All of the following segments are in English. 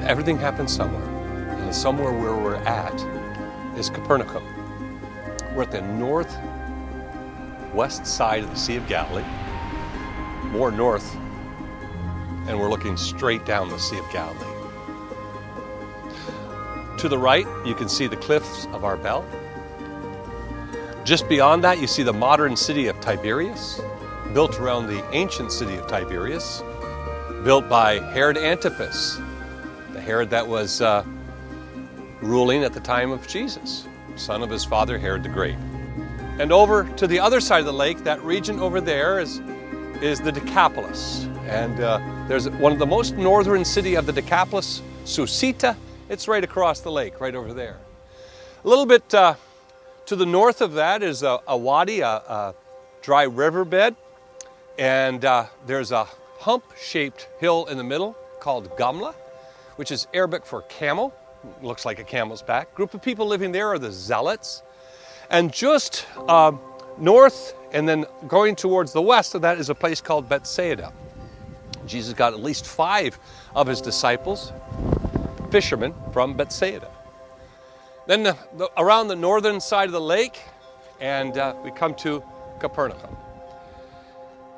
everything happens somewhere. And somewhere where we're at is Capernaum. We're at the northwest side of the Sea of Galilee, more north, and we're looking straight down the Sea of Galilee. To the right, you can see the cliffs of Arbel. Just beyond that, you see the modern city of Tiberias, built around the ancient city of Tiberias, built by Herod Antipas, the Herod that was ruling at the time of Jesus, son of his father Herod the Great. And over to the other side of the lake, that region over there is the Decapolis. And there's one of the most northern city of the Decapolis, Susita. It's right across the lake, right over there. A little bit to the north of that is a wadi, a dry riverbed. And there's a hump-shaped hill in the middle called Gamla, which is Arabic for camel. Looks like a camel's back. Group of people living there are the Zealots. And just north and then going towards the west of that is a place called Bethsaida. Jesus got at least 5 of his disciples, fishermen from Bethsaida. Then around the northern side of the lake, and we come to Capernaum.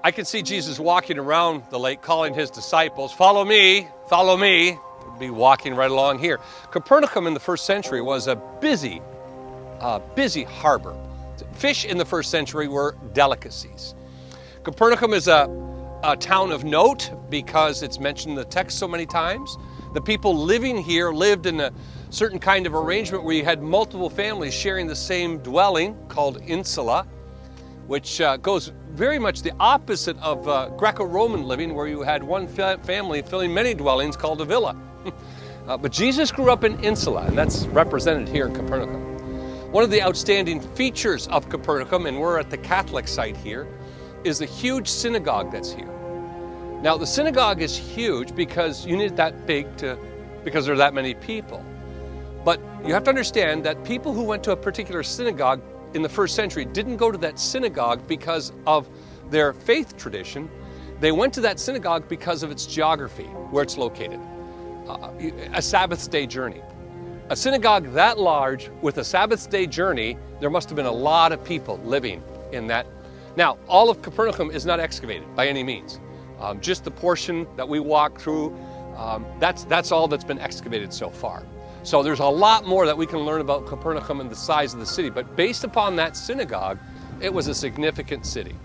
I can see Jesus walking around the lake calling his disciples, "Follow me, follow me." He'd be walking right along here. Capernaum in the first century was a busy harbor. Fish in the first century were delicacies. Capernaum is a town of note because it's mentioned in the text so many times. The people living here lived in a certain kind of arrangement where you had multiple families sharing the same dwelling called insula, which goes very much the opposite of Greco-Roman living, where you had one family filling many dwellings called a villa. But Jesus grew up in insula, and that's represented here in Capernaum. One of the outstanding features of Capernaum, and we're at the Catholic site here, is the huge synagogue that's here. Now, the synagogue is huge because you need that big because there are that many people. But you have to understand that people who went to a particular synagogue in the first century didn't go to that synagogue because of their faith tradition. They went to that synagogue because of its geography, where it's located. A Sabbath day journey. A synagogue that large with a Sabbath day journey, there must have been a lot of people living in that. Now, all of Capernaum is not excavated by any means. Just the portion that we walk through, that's all that's been excavated so far. So there's a lot more that we can learn about Capernaum and the size of the city, but based upon that synagogue, it was a significant city.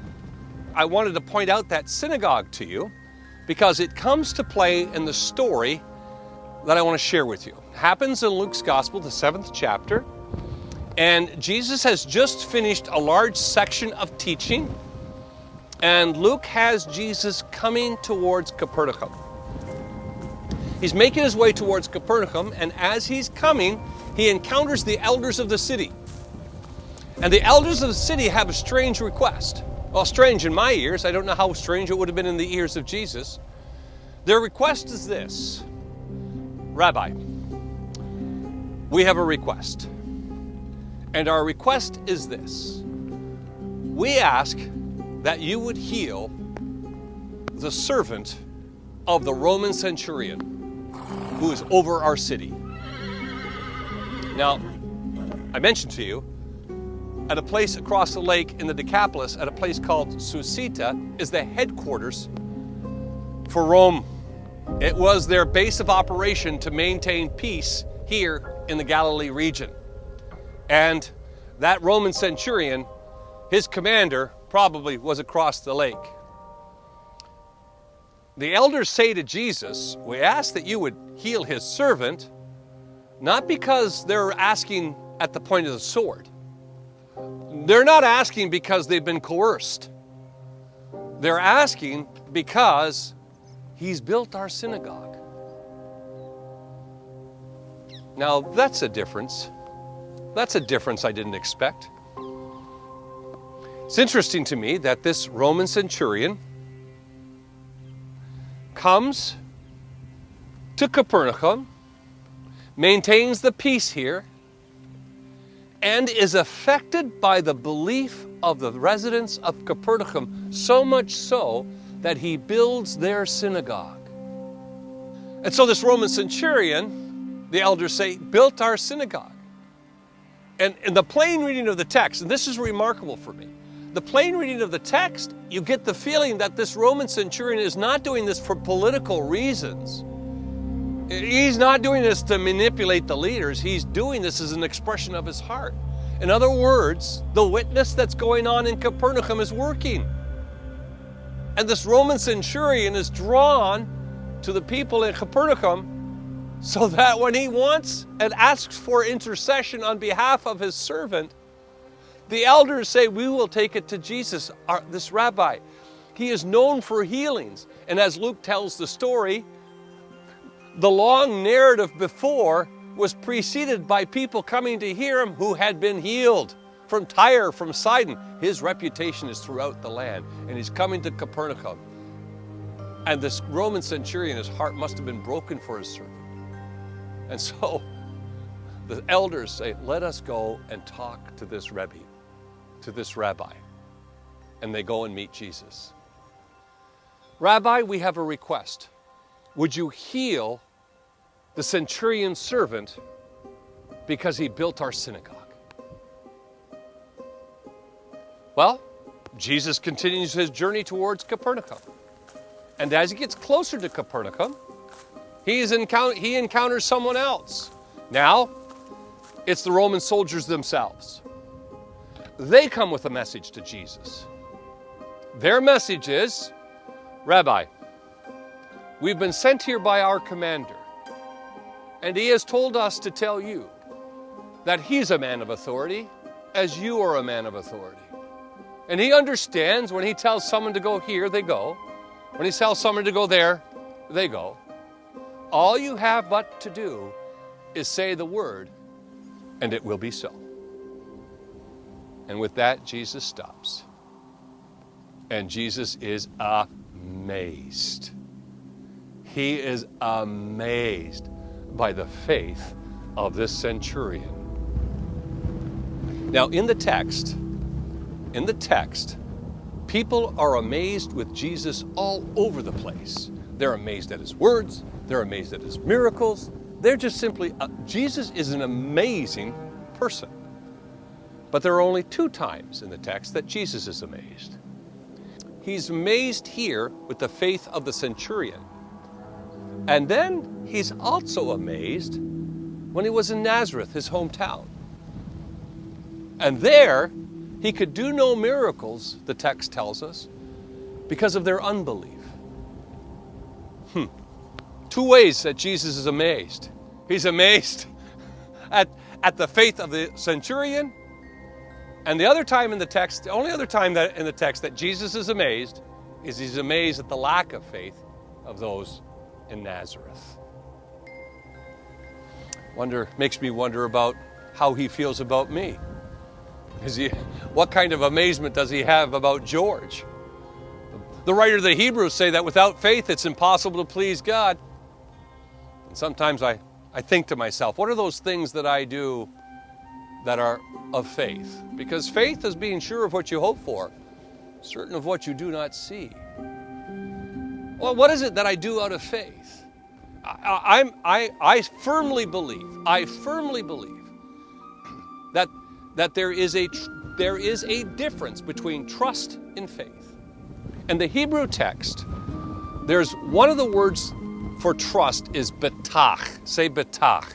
I wanted to point out that synagogue to you because it comes to play in the story that I want to share with you. It happens in Luke's Gospel, the 7th chapter, and Jesus has just finished a large section of teaching, and Luke has Jesus coming towards Capernaum. He's making his way towards Capernaum, and as he's coming, he encounters the elders of the city. And the elders of the city have a strange request. Well, strange in my ears. I don't know how strange it would have been in the ears of Jesus. Their request is this: Rabbi, we have a request. And our request is this: we ask that you would heal the servant of the Roman centurion who is over our city. Now, I mentioned to you, at a place across the lake in the Decapolis, at a place called Susita, is the headquarters for Rome. It was their base of operation to maintain peace here in the Galilee region. And that Roman centurion, his commander, probably was across the lake. The elders say to Jesus, we ask that you would heal his servant, not because they're asking at the point of the sword. They're not asking because they've been coerced. They're asking because he's built our synagogue. Now, that's a difference. That's a difference I didn't expect. It's interesting to me that this Roman centurion comes to Capernaum, maintains the peace here, and is affected by the belief of the residents of Capernaum, so much so that he builds their synagogue. And so this Roman centurion, the elders say, built our synagogue. And in the plain reading of the text, and this is remarkable for me, the plain reading of the text, you get the feeling that this Roman centurion is not doing this for political reasons. He's not doing this to manipulate the leaders. He's doing this as an expression of his heart. In other words, the witness that's going on in Capernaum is working. And this Roman centurion is drawn to the people in Capernaum so that when he wants and asks for intercession on behalf of his servant, the elders say, we will take it to Jesus, this rabbi. He is known for healings. And as Luke tells the story, the long narrative before was preceded by people coming to hear him who had been healed from Tyre, from Sidon. His reputation is throughout the land, and he's coming to Capernaum. And this Roman centurion, his heart must have been broken for his servant. And so the elders say, let us go and talk to this rabbi. And they go and meet Jesus. Rabbi, we have a request. Would you heal the centurion's servant because he built our synagogue? Well, Jesus continues his journey towards Capernaum. And as he gets closer to Capernaum, he encounters someone else. Now, it's the Roman soldiers themselves. They come with a message to Jesus. Their message is, Rabbi, we've been sent here by our commander, and he has told us to tell you that he's a man of authority, as you are a man of authority. And he understands when he tells someone to go here, they go. When he tells someone to go there, they go. All you have but to do is say the word, and it will be so. And with that, Jesus stops. And Jesus is amazed. He is amazed by the faith of this centurion. Now, in the text, people are amazed with Jesus all over the place. They're amazed at his words. They're amazed at his miracles. They're just simply, Jesus is an amazing person. But there are only 2 times in the text that Jesus is amazed. He's amazed here with the faith of the centurion. And then he's also amazed when he was in Nazareth, his hometown. And there, he could do no miracles, the text tells us, because of their unbelief. 2 ways that Jesus is amazed. He's amazed at the faith of the centurion, and the other time in the text, the only other time that in the text that Jesus is amazed is he's amazed at the lack of faith of those in Nazareth. Makes me wonder about how he feels about me. What kind of amazement does he have about George? The writer of the Hebrews say that without faith it's impossible to please God. And sometimes I think to myself, what are those things that I do that are of faith? Because faith is being sure of what you hope for, certain of what you do not see. Well, what is it that I do out of faith? I firmly believe that there is a difference between trust and faith. In the Hebrew text, there's one of the words for trust is betach. Say betach.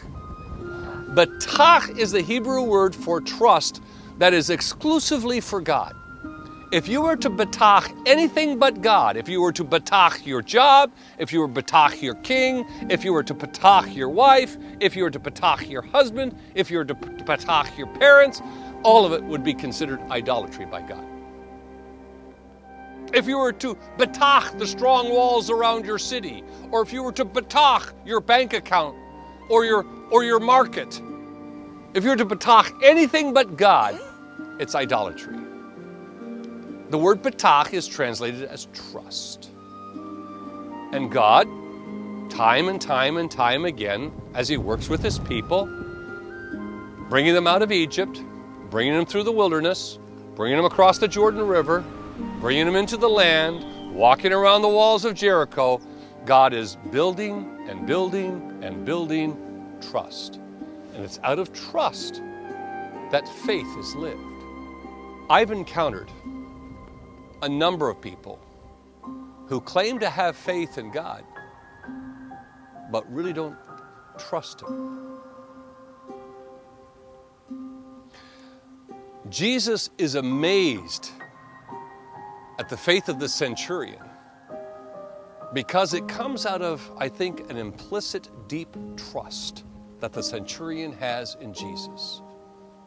Betach is the Hebrew word for trust that is exclusively for God. If you were to betach anything but God, if you were to betach your job, if you were to betach your king, if you were to betach your wife, if you were to betach your husband, if you were to betach your parents, all of it would be considered idolatry by God. If you were to betach the strong walls around your city, or if you were to betach your bank account or your market, if you were to betach anything but God, it's idolatry. The word betach is translated as trust. And God, time and time again, as he works with his people, bringing them out of Egypt, bringing them through the wilderness, bringing them across the Jordan River, bringing them into the land, walking around the walls of Jericho, God is building and building and building trust. And it's out of trust that faith is lived. I've encountered a number of people who claim to have faith in God, but really don't trust Him. Jesus is amazed at the faith of the centurion because it comes out of, I think, an implicit, deep trust that the centurion has in Jesus,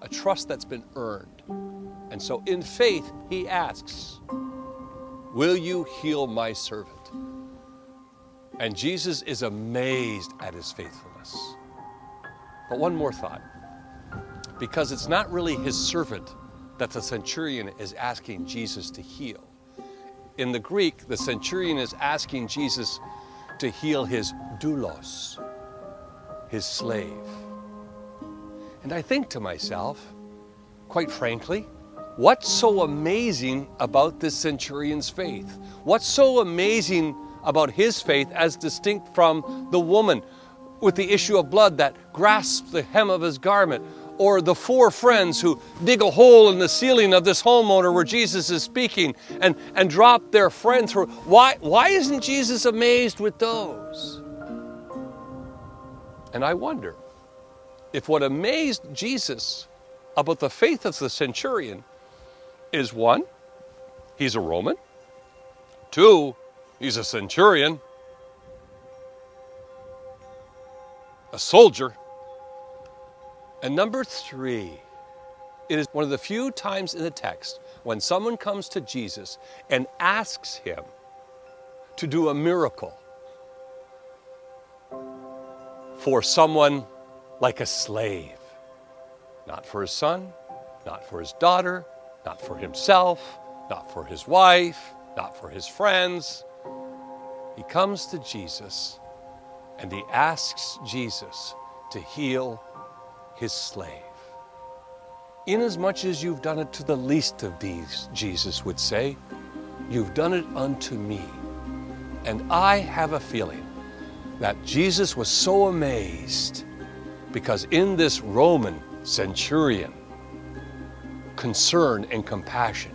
a trust that's been earned. And so in faith, he asks, "Will you heal my servant?" And Jesus is amazed at his faithfulness. But one more thought, because it's not really his servant that the centurion is asking Jesus to heal. In the Greek, the centurion is asking Jesus to heal his doulos, his slave. And I think to myself, quite frankly, what's so amazing about this centurion's faith? What's so amazing about his faith as distinct from the woman with the issue of blood that grasps the hem of his garment, or the 4 friends who dig a hole in the ceiling of this homeowner where Jesus is speaking and drop their friend through? Why isn't Jesus amazed with those? And I wonder if what amazed Jesus about the faith of the centurion is 1, he's a Roman, 2, he's a centurion, a soldier, and number 3, it is one of the few times in the text when someone comes to Jesus and asks him to do a miracle for someone like a slave. Not for his son, not for his daughter, not for himself, not for his wife, not for his friends. He comes to Jesus and he asks Jesus to heal his slave. Inasmuch as you've done it to the least of these, Jesus would say, you've done it unto me. And I have a feeling that Jesus was so amazed because in this Roman centurion, concern and compassion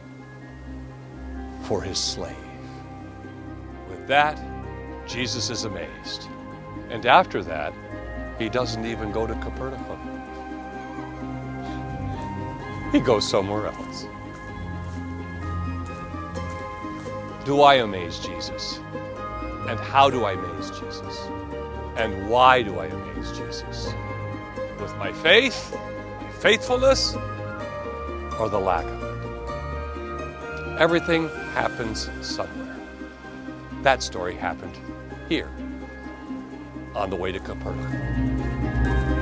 for his slave. With that, Jesus is amazed. And after that, he doesn't even go to Capernaum. He goes somewhere else. Do I amaze Jesus? And how do I amaze Jesus? And why do I amaze Jesus? With my faith, my faithfulness, or the lack of it? Everything happens somewhere. That story happened here, on the way to Capernaum.